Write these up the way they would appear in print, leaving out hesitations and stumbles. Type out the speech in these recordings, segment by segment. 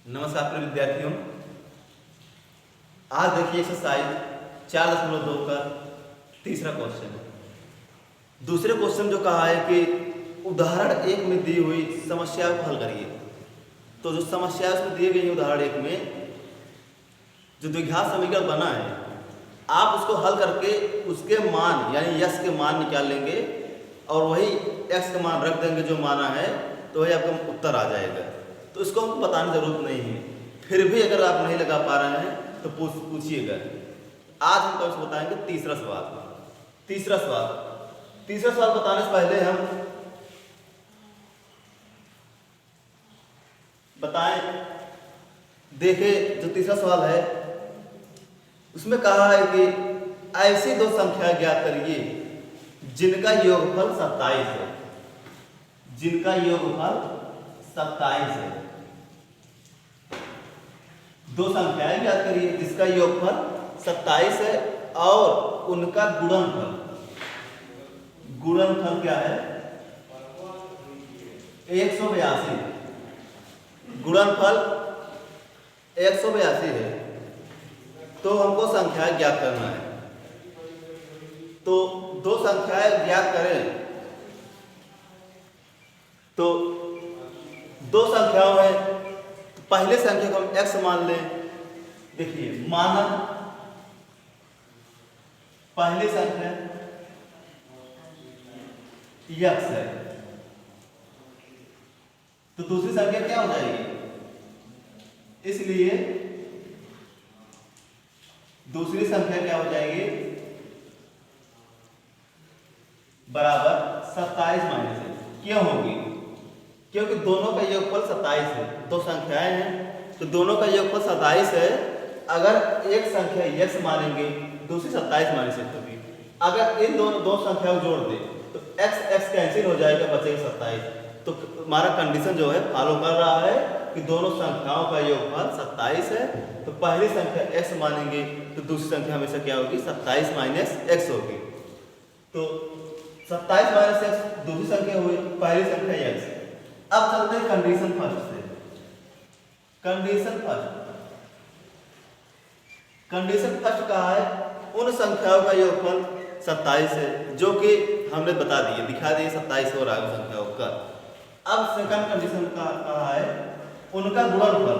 नमस्कार प्रिय विद्यार्थियों। आज देखिए एक्सरसाइज 4.2 का तीसरा क्वेश्चन है। दूसरे क्वेश्चन जो कहा है कि उदाहरण एक में दी हुई समस्या को हल करिए। तो जो समस्या उसमें दी गई उदाहरण एक में जो द्विघात समीकरण बना है, आप उसको हल करके उसके मान यानी यस के मान निकाल लेंगे और वही एक्स का मान रख देंगे जो माना है, तो वही आपका उत्तर आ जाएगा। तो इसको हमको बताने की जरूरत नहीं है। फिर भी अगर आप नहीं लगा पा रहे हैं तो पूछिएगा। आज हम कौन सा बताएंगे? तीसरा सवाल बताने से पहले हम बताएं, देखें जो तीसरा सवाल है उसमें कहा है कि ऐसी दो संख्या ज्ञात करिए जिनका योगफल 27 है। दो संख्याएं ज्ञात करिए जिसका योगफल 27 है और उनका गुणनफल क्या है? 182। गुणनफल 182 है। तो हमको संख्या ज्ञात करना है। तो दो संख्याएं ज्ञात करें तो दो संख्याओं में पहले संख्या को हम x मान लें। देखिए, माना पहली संख्या x है तो दूसरी संख्या क्या हो जाएगी? इसलिए दूसरी संख्या क्या हो जाएगी? बराबर 27 माइनस है। क्यों होगी? क्योंकि दोनों का योगफल 27 है। दो संख्याएं हैं तो दोनों का योगफल 27 है। अगर एक संख्या x मानेंगे, दूसरी 27 माइनस होगी। अगर इन दो संख्याओं को जोड़ दे तो x कैंसिल हो जाएगा, बचेगा 27। तो हमारा कंडीशन जो है फॉलो कर रहा है कि दोनों संख्याओं का योगफल 27 है। तो पहली संख्या x मानेंगे तो दूसरी संख्या हमेशा क्या होगी? 27 माइनस x होगी। तो 27 माइनस x दूसरी संख्या हुई, पहली संख्या x। अब चलते हैं कंडीशन फर्स्ट से। कंडीशन फर्स्ट कहा है उन संख्याओं का योगफल 27 है जो कि हमने बता दिए, दिखा दिए 27 हो रहा है संख्याओं का। अब सेकंड कंडीशन का कहा है उनका गुणनफल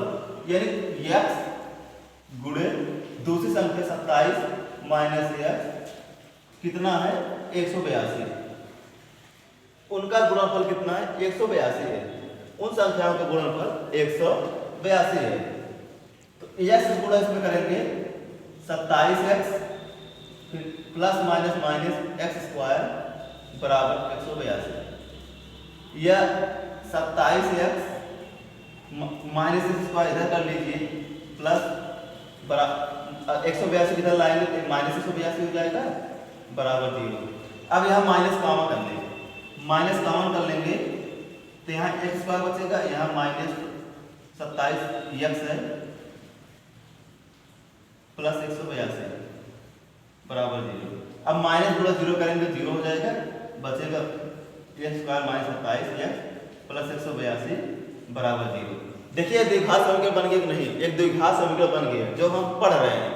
यानी x गुणे दूसरी संख्या 27 माइनस x कितना है? 182। उनका गुणनफल कितना है? 182 है। उन संख्याओं का गुणनफल 182 है। तो x गुणा इसमें करेंगे 27x plus minus minus x square बराबर 182। यह 27x माइनस एक्स स्क्वायर इधर कर लीजिए प्लस बराबर 182 इधर लाएंगे तो माइनस 182 हो जाएगा बराबर 0। अब यहाँ माइनस कॉमन कर लेंगे, तो यहाँ एक्स स्क्वायर बचेगा, यहाँ माइनस 27x है प्लस 182 बराबर 0। अब माइनस गुणा 0 करेंगे 0 हो जाएगा, बचेगा x square minus 27x plus 182 बराबर 0। देखिए द्विघात समीकरण बन गया कि नहीं? एक द्विघात समीकरण बन गया जो हम पढ़ रहे हैं।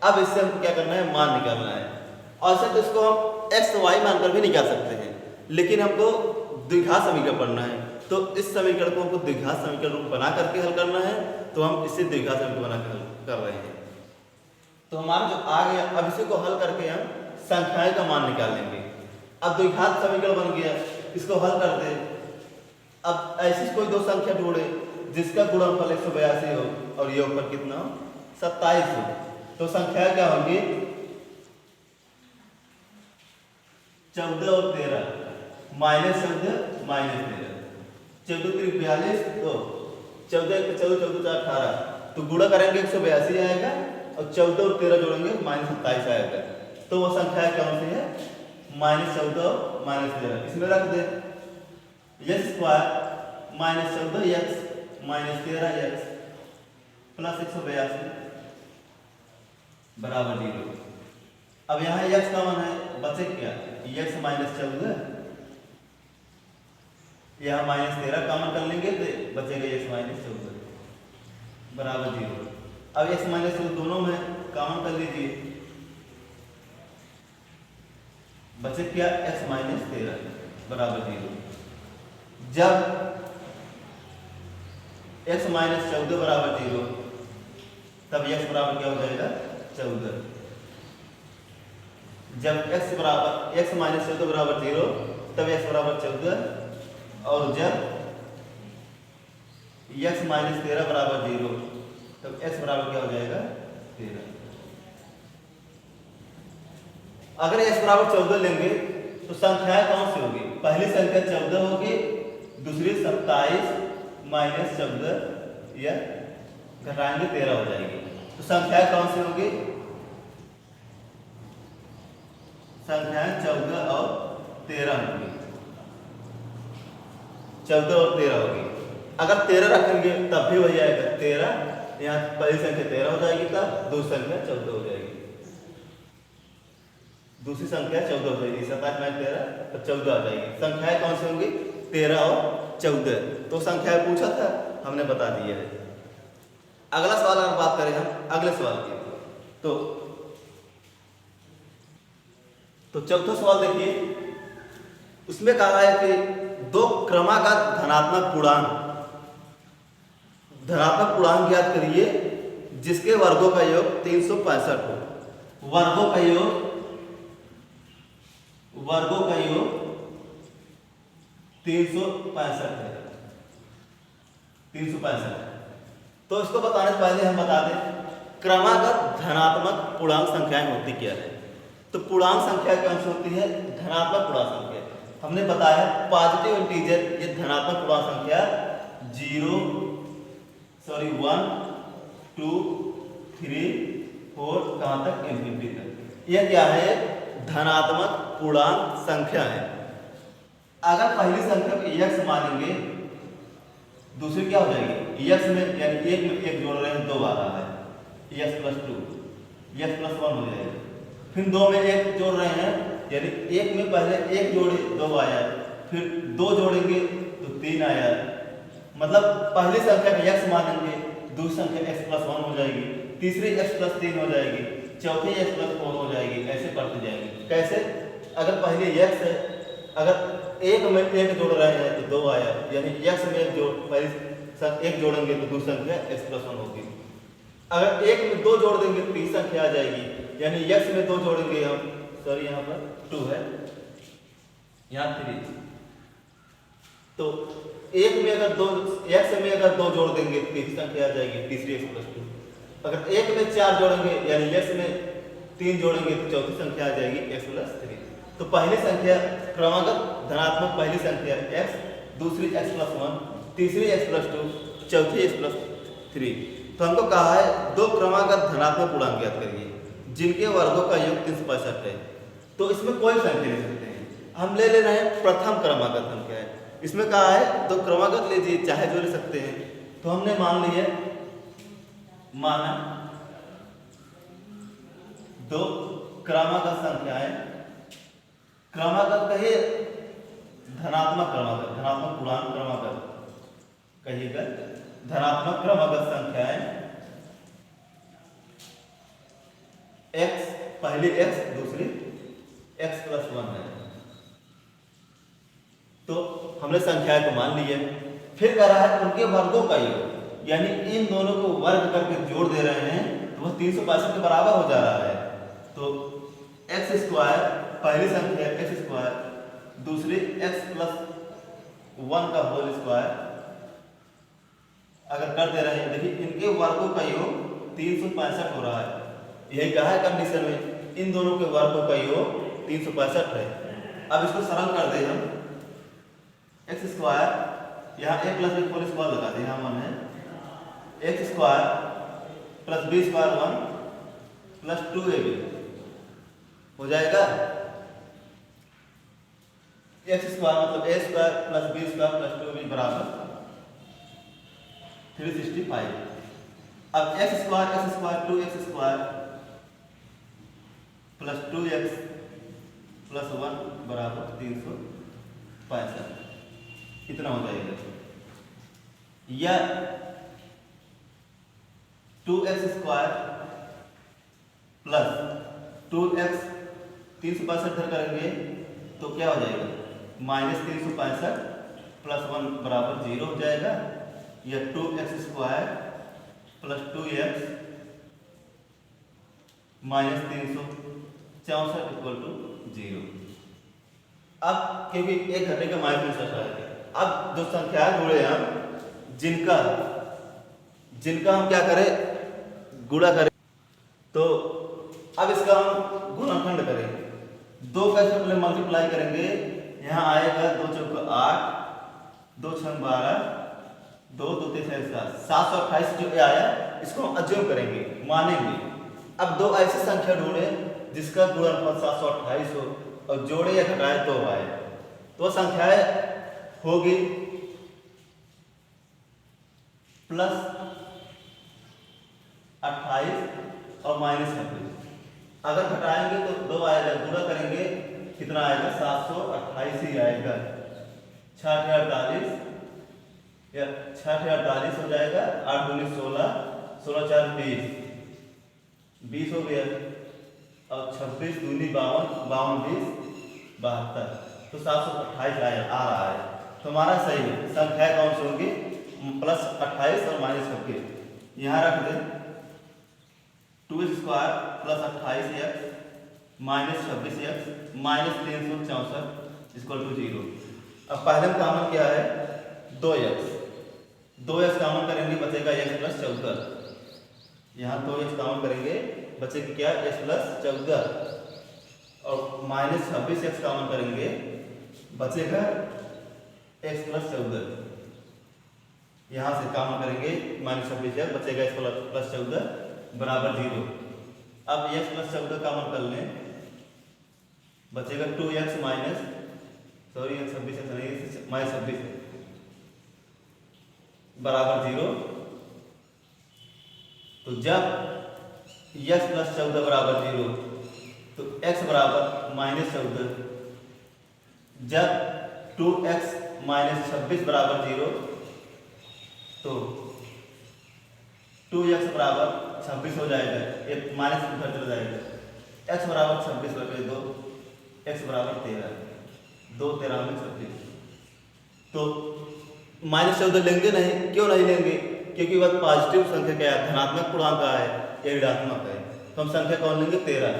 अब इससे हमको क्या करना है? मान निकालना है। और से तो इसको हम एक्स वाई मानकर भी निकाल सकते हैं, लेकिन हमको द्विघात समीकरण पढ़ना है। तो इस समीकरण को हमको द्विघात समीकरण बना करके हल करना है। तो हम इसे द्विघात समीकरण बना कर हल कर रहे हैं। तो हमारा जो आ गया, अब इसी को हल करके हम संख्याएं का मान निकाल लेंगे। अब द्विघात समीकरण बन गया, इसको हल करते। अब ऐसी कोई दो संख्या जोड़े जिसका गुणनफल 182 हो और योगफल कितना हो? 27 हो। तो संख्या क्या होगी? 14 और 13 माइनस 14 माइनस 13, 14 3 42, तो 14 14 18। तो गुणा करेंगे 182 आएगा और 14 और 13 जोड़ेंगे माइनस 27 आएगा। तो वो संख्या कौन सी है? माइनस 14 और माइनस 13। इसमें रख दे X square minus 14x minus 13x plus 182 बराबर 0। अब यहाँ x कॉमन है, बचे क्या? x माइनस 14, यहाँ माइनस 13 कॉमन कर लेंगे तो बचेगा x माइनस 14। बराबर 0। अब x माइनस दोनों में कॉमन कर लीजिए, बचे क्या x माइनस 13 बराबर 0। जब x माइनस 14 बराबर 0 तब x बराबर क्या हो जाएगा 14। जब x माइनस 14 बराबर 0 तब x बराबर 14, और जब x माइनस 13 बराबर 0 तब x बराबर क्या हो जाएगा 13। अगर x बराबर 14 लेंगे तो संख्याएं कौन सी होगी? पहली संख्या 14 होगी, दूसरी 27 माइनस 14 या घटाएंगे 13 हो जाएगी। तो संख्याएं कौन सी होगी? संख्याएं 14 और 13 होगी, 14 और 13 होगी। अगर 13 रखेंगे तब भी वही आएगा 13, यहाँ पहली संख्या 13 हो जाएगी, तब दूसरी संख्या 14 हो जाएगी, दूसरी संख्या 14 हो जाएगी। 27 माइनस 13 तब 14 आ जाएगी। संख्याएं कौन सी होंगी? 13 और 14। तो संख्याएं पूछा था, हमने बता दिया है। अगला सवाल अगर बात करें हम अगले सवाल की, तो चौथा सवाल देखिए, उसमें कहा है कि दो क्रमागत धनात्मक पूर्णांक ज्ञात करिए जिसके वर्गों का योग 365 हो। वर्गों का योग 365 है, 365। तो इसको बताने से पहले हम बता दें क्रमागत धनात्मक पूर्णांक संख्याएं होती क्या है। तो पूर्णांक संख्या कौन सी होती है? धनात्मक पूर्णांक संख्या। हमने बताया पॉजिटिव इंटीजर ये धनात्मक पूर्णांक संख्या 1 2 3 4 कहां तक? इनफिनिटी तक। यह क्या है? धनात्मक पूर्णांक संख्या है। अगर पहली संख्या को x मानेंगे, दूसरी क्या हो जाएगी? x में यानी एक में एक जोड़ रहे हैं, 2 आ रहा है, x प्लस 2, x प्लस 1 हो जाएगा। फिर 2 में एक जोड़ रहे हैं, यानी एक में पहले एक जोड़े 2 आया, फिर 2 जोड़ेंगे तो 3 आया। मतलब पहली संख्या को x मानेंगे, दूसरी संख्या x प्लस 1 हो जाएगी, तीसरी x प्लस 3 हो जाएगी, चौथी x प्लस 4 हो जाएगी, ऐसे बढ़ते जाएंगे। कैसे? अगर पहले x है, अगर एक में एक जोड़ रहे हैं तो 2 आया, यानी x में एक जोड़ पहले एक जोड़ेंगे तो दूसरी संख्या x प्लस 1 होगी। अगर एक में 2 जोड़ देंगे तो तीसरी संख्या आ जाएगी, यानी x में 2 जोड़ेंगे हम, सॉरी यहाँ पर 2 है, यहाँ 3। तो एक में अगर 2 x में अगर 2 जोड़ देंगे तो तीसरी संख्या आ जाएगी, तीसरी x प्लस 2। अगर एक में 4 जोड़ेंगे यानी x में 3 जोड़ेंगे तो चौथी संख्या आ जाएगी x प्लस 3। तो पहली संख्या क्रमागत धनात्मक पहली संख्या x, दूसरी x प्लस 1, तीसरी x प्लस 2, चौथी x प्लस 3। तो हमको कहा है दो क्रमागत धनात्मक पूर्णांक ज्ञात करिए जिनके वर्गों का योग 365 है। तो इसमें कोई संख्या ले सकते हैं, हम ले रहे हैं प्रथम क्रमागत संख्या है। इसमें कहा है दो क्रमागत लीजिए, चाहे जो ले सकते हैं। तो हमने मान लिया, माना दो क्रमागत संख्याएं, क्रमागत कहिए धनात्मक क्रमागत, धनात्मक पूर्णांक क्रमागत कहिएगा, धनात्मक क्रमागत संख्याएं x, पहली x दूसरी x प्लस 1 है। तो हमने संख्याएं को मान लिया। फिर कह रहा है उनके वर्गों का योग, यानी इन दोनों को वर्ग करके जोड़ दे रहे हैं तो वह 365 के बराबर हो जा रहा है। तो x स्क्वायर पहली संख्या x स्क्वायर, दूसरी x प्लस 1 का होल स्क्वायर अगर कर दे रहे हैं, देखिए इनके वर्गों का योग 365 हो रहा है। यही कहा है कंडीशन में, इन दोनों के वर्गों का योग 365 है। अब इसको सरल कर दे हम, x स्क्वायर यहाँ a plus b whole square लगा दे, यहाँ 1 है, x square plus b square 1 plus 2ab हो जाएगा। x स्क्वायर मतलब a square plus b square plus 2ab बराबर 365। अब x square 2x square plus 2x plus 1 बराबर 365, इतना हो जाएगा। या 2x² प्लस 2x 365 इधर करेंगे तो क्या हो जाएगा, -365 प्लस 1 बराबर 0 हो जाएगा, या 2x² plus 2x -364 equal to 0। अब क्योंकि एक घटने का -365 है, अब जो संख्या जुड़े हम जिनका हम क्या करें, गुणा करें, तो अब इसका हम गुणनखंड करेंगे। 2 का इसमें पहले मल्टीप्लाई करेंगे, यहाँ आएगा 2 चौका 8, 2 छंग 12, 2 2 3 7, 728 जो आया इसको हम अज्यूम करेंगे, मानेंगे। अब 2 ऐसी संख्या ढूंढे जिसका गुणनफल 728 हो और जोड़े या घटाए तो आए, तो संख्याएं होगी +28 और -26। अगर घटाएंगे तो 2 आएगा, गुणा करेंगे कितना आएगा, 728 ही आएगा। 6 या 6 हो जाएगा, 8 दूनी 16, 16 4 20 हो गया, और 26 दूनी 52, 52 20 72, तो 728 आ रहा है। तो हमारा सही है, संख्या कौन सी होगी, +28 और -26। यहाँ रख दें 2x² plus 28x -26x -364 equal to 0। अब पहले में कॉमन क्या है, 2x कॉमन करेंगे, बचेगा x प्लस 14। यहाँ 2x कॉमन करेंगे, बचेगा क्या, x प्लस 14, और -26x कॉमन करेंगे, बचेगा x प्लस 14। यहाँ से कॉमन करेंगे -26x, बचेगा x प्लस 14 बराबर 0। अब x प्लस 14 कॉमन कर लें, बचेगा 2x -26 बराबर 0। तो जब x प्लस 14 बराबर 0 तो x बराबर -14, जब 2x -26 बराबर 0 तो 2x बराबर 26 हो जाएगा, एक माइनस उधर चला जाएगा, x बराबर 26/2, x बराबर 13, 2 13 में 26। तो -14 लेंगे नहीं, क्यों नहीं लेंगे, क्योंकि वह पॉजिटिव संख्या क्या है, धनात्मक पूर्णांक का है या ऋणात्मक है, तो हम संख्या कौन लेंगे, 13।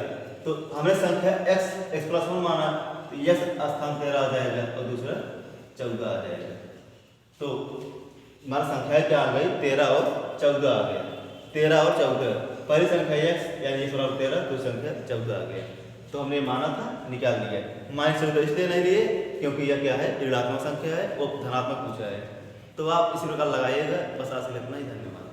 तो हमने संख्या x प्लस 1 माना, तो यह स्थान 13 आ जाएगा और दूसरा 14 आ जाएगा। तो हमारा संख्या क्या आ गई, 13 और 14 आ गया। 13 और 14, पहली संख्या x यानी x बराबर 13, दूसरी संख्या 14 आ गया। तो हमने माना था, निकाल दिया। -14 इसलिए नहीं लिए क्योंकि यह क्या है, ऋणात्मक संख्या है, वो धनात्मक पूछा है। तो आप इसी प्रकार लगाइएगा, बस आज के लिए इतना ही, धन्यवाद।